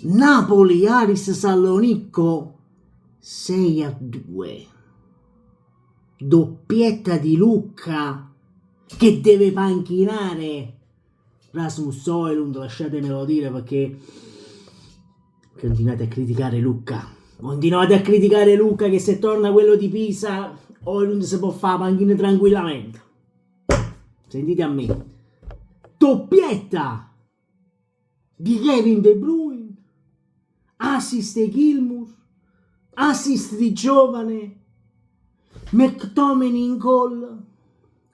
Napoli Aris Salonicco 6-2. Doppietta di Lucca che deve panchinare Rasmus Højlund, lasciatemelo dire, perché continuate a criticare Lucca. Continuate a criticare Lucca, che se torna quello di Pisa, Højlund si può fare panchina tranquillamente. Sentite a me. Doppietta di Kevin De Bruyne, assist di Gilmour, assist di Giovane, McTominay in gol.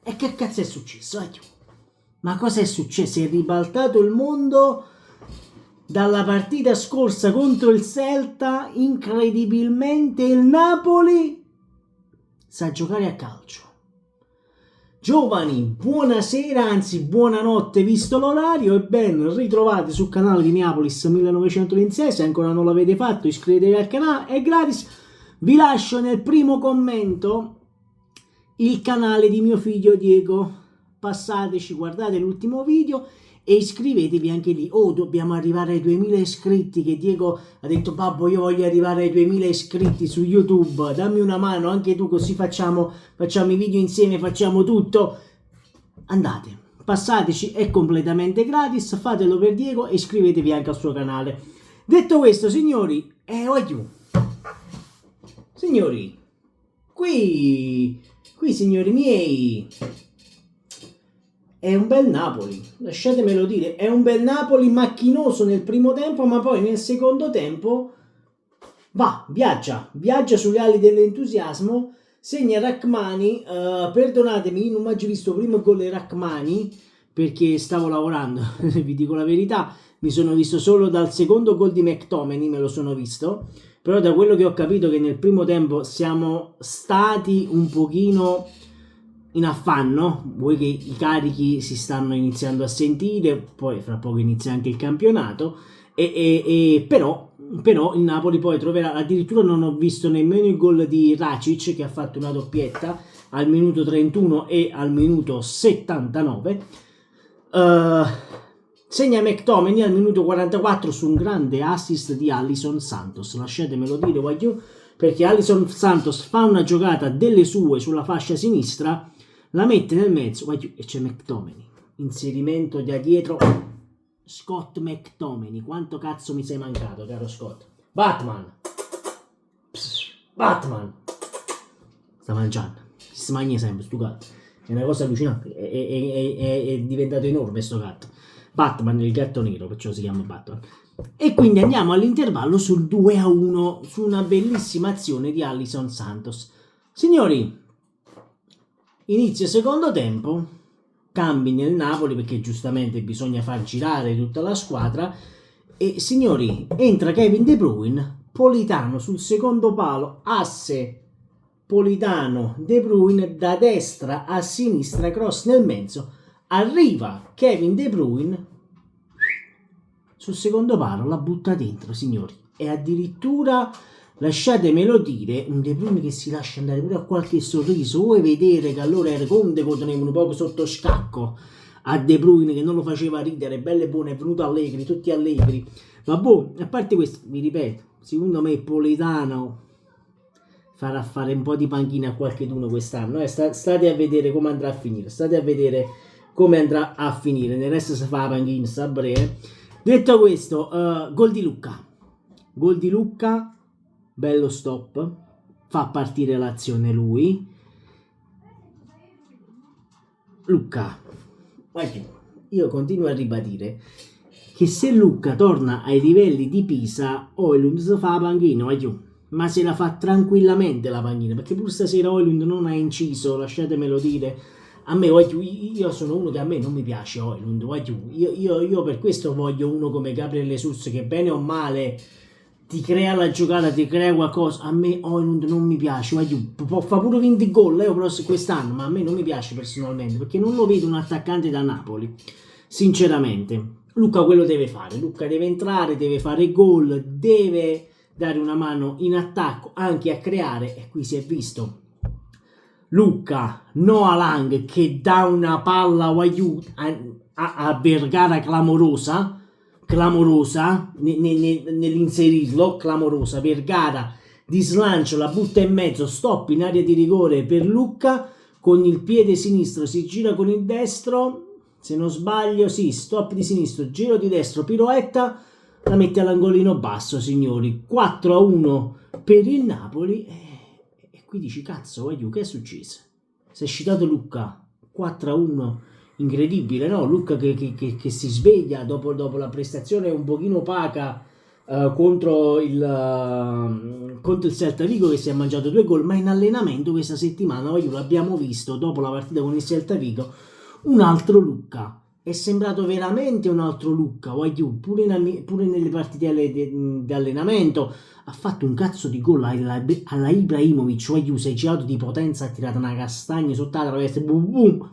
E che cazzo è successo? Ma cosa è successo? È ribaltato il mondo dalla partita scorsa contro il Celta. Incredibilmente il Napoli sa giocare a calcio. Giovani, buonasera, anzi buonanotte visto l'orario, e ben ritrovati sul canale di Neapolis 1926. Se ancora non l'avete fatto, iscrivetevi al canale, è gratis. Vi lascio nel primo commento il canale di mio figlio Diego, passateci, guardate l'ultimo video e iscrivetevi anche lì. Dobbiamo arrivare ai 2000 iscritti, che Diego ha detto: babbo, io voglio arrivare ai 2000 iscritti su YouTube, dammi una mano anche tu, così facciamo i video insieme, facciamo tutto. Andate, passateci, è completamente gratis, fatelo per Diego e iscrivetevi anche al suo canale. Detto questo, signori, signori, qui signori miei, è un bel Napoli, lasciatemelo dire, è un bel Napoli macchinoso nel primo tempo, ma poi nel secondo tempo viaggia sulle ali dell'entusiasmo, segna Rachmani. Perdonatemi, non ho mai visto prima gol di Rachmani perché stavo lavorando, vi dico la verità, mi sono visto solo dal secondo gol di McTominay, me lo sono visto, però da quello che ho capito che nel primo tempo siamo stati un pochino in affanno, vuoi che i carichi si stanno iniziando a sentire, poi fra poco inizia anche il campionato, però il Napoli poi troverà. Addirittura non ho visto nemmeno il gol di Racic, che ha fatto una doppietta al minuto 31 e al minuto 79. Segna McTominay al minuto 44 su un grande assist di Alisson Santos, lasciatemelo dire, perché Alisson Santos fa una giocata delle sue sulla fascia sinistra, la mette nel mezzo, e c'è McTominay, inserimento da dietro. Scott McTominay, quanto cazzo mi sei mancato, caro Scott. Batman sta mangiando, si mangia sempre sto gatto, è una cosa allucinante, è diventato enorme sto gatto. Batman, il gatto nero, perciò si chiama Batman. E quindi andiamo all'intervallo sul 2-1 su una bellissima azione di Alisson Santos. Signori, inizio secondo tempo, cambi nel Napoli perché giustamente bisogna far girare tutta la squadra, e signori, entra Kevin De Bruyne, Politano sul secondo palo, asse Politano De Bruyne da destra a sinistra, cross nel mezzo, arriva Kevin De Bruyne sul secondo palo, la butta dentro, signori, e addirittura, lasciatemelo dire, un De Bruyne che si lascia andare pure a qualche sorriso. Vuoi vedere che allora era Conte un poco sotto scacco a De Bruyne, che non lo faceva ridere, bello e buono, è venuto allegri, tutti allegri. Vabbè, a parte questo, vi ripeto, secondo me Politano farà fare un po' di panchina a qualcheduno quest'anno, state a vedere come andrà a finire, nel resto si fa la panchina, sta a breve. Detto questo, gol di Lucca, bello stop, fa partire l'azione lui. Lucca, io continuo a ribadire che se Lucca torna ai livelli di Pisa, Højlund si fa la panchina, ma se la fa tranquillamente la panchina, perché pure stasera Højlund non ha inciso, lasciatemelo dire. A me, io sono uno che a me non mi piace Højlund, io per questo voglio uno come Gabriel Jesus, che bene o male ti crea la giocata, ti crea qualcosa. A me Højlund non mi piace, fa pure 20 gol quest'anno, ma a me non mi piace personalmente, perché non lo vedo un attaccante da Napoli, sinceramente. Lucca quello deve fare, Lucca deve entrare, deve fare gol, deve dare una mano in attacco, anche a creare, e qui si è visto Lucca, Noah Lang, che dà una palla a Vergara clamorosa, clamorosa nell'inserirlo, clamorosa per gara di slancio, la butta in mezzo, stop in area di rigore per Lucca, con il piede sinistro si gira con il destro, se non sbaglio, sì, stop di sinistro, giro di destro, piroetta, la mette all'angolino basso, signori. 4-1 per il Napoli. E qui dici, cazzo, aiuto, che è successo? Si è citato Lucca, 4-1, incredibile, no? Lucca che si sveglia dopo la prestazione un pochino opaca contro il Celta Vigo, che si è mangiato 2 gol, ma in allenamento questa settimana, l'abbiamo visto dopo la partita con il Celta Vigo, un altro Lucca. È sembrato veramente un altro Lucca, pure nelle partite di allenamento ha fatto un cazzo di gol alla Ibrahimovic, si è girato di potenza, ha tirato una castagna sotto la traversa, boom boom,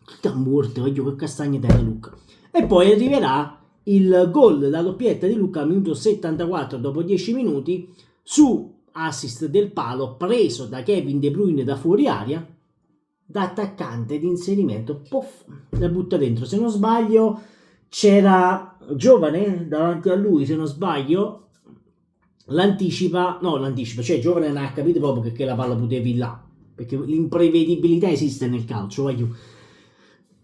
tutta morte, che castagna da Lucca. E poi arriverà il gol, la doppietta di Lucca al minuto 74 dopo 10 minuti su assist del palo preso da Kevin De Bruyne da fuori aria, da attaccante di inserimento, puff, la butta dentro. Se non sbaglio c'era Giovane davanti a lui, se non sbaglio l'anticipa, cioè Giovane non ha capito proprio che la palla potevi là, perché l'imprevedibilità esiste nel calcio,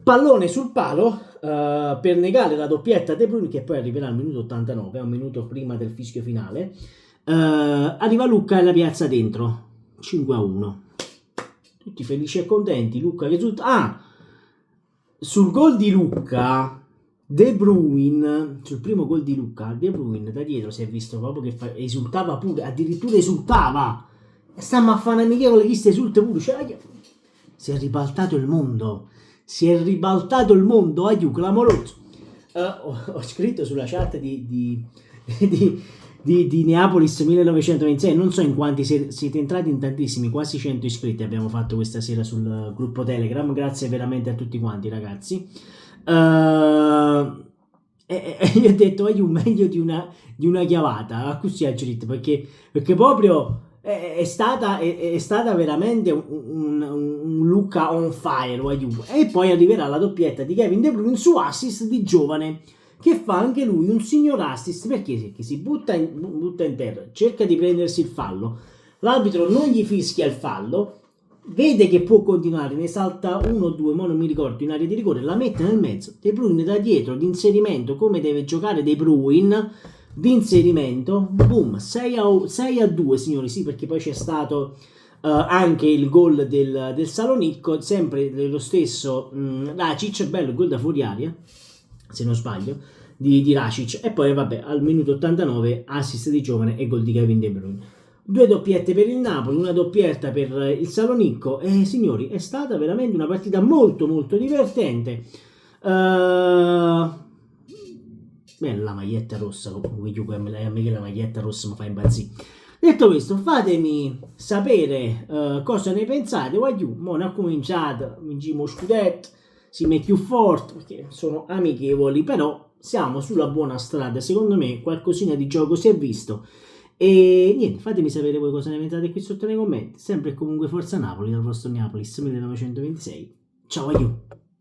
pallone sul palo per negare la doppietta De Bruyne, che poi arriverà al minuto 89, un minuto prima del fischio finale. Arriva Lucca e la piazza dentro, 5-1. Tutti felici e contenti. Lucca risulta. Sul gol di Lucca, De Bruyne, sul primo gol di Lucca, De Bruyne da dietro si è visto proprio che esultava pure, addirittura esultava. Stiamo a fare un amichevole, chi sta esulta pure. Si è ribaltato il mondo. Clamoroso. Ho scritto sulla chat di Neapolis 1926, non so in quanti siete entrati, in tantissimi, quasi 100 iscritti abbiamo fatto questa sera sul gruppo Telegram, grazie veramente a tutti quanti, ragazzi. Io ho detto meglio di una chiavata così a Girit, perché proprio è stata veramente un Lucca on fire, e poi arriverà la doppietta di Kevin De Bruyne su assist di Giovane, che fa anche lui un signor assist, perché si butta in terra, cerca di prendersi il fallo, l'arbitro non gli fischia il fallo, vede che può continuare, ne salta 1 o 2, ma non mi ricordo, in area di rigore, la mette nel mezzo, De Bruyne da dietro, d'inserimento, come deve giocare De Bruyne, d'inserimento, boom, 6-2, signori, sì, perché poi c'è stato anche il gol del Salonicco, sempre dello stesso Racic, bello, gol da fuori aria, se non sbaglio, di Racic, e poi al minuto 89 assist di Giovane e gol di Kevin De Bruyne. 2 doppiette per il Napoli, una doppietta per il Salonicco, e signori, è stata veramente una partita molto molto divertente. La maglietta rossa, a me che la maglietta rossa mi fa impazzire. Detto questo, fatemi sapere cosa ne pensate. Mo' ha cominciato, vinciamo scudetto, si mette più forte, perché sono amichevoli, però siamo sulla buona strada, secondo me qualcosina di gioco si è visto. E niente, fatemi sapere voi cosa ne pensate qui sotto nei commenti. Sempre e comunque Forza Napoli, dal vostro Neapolis 1926. Ciao,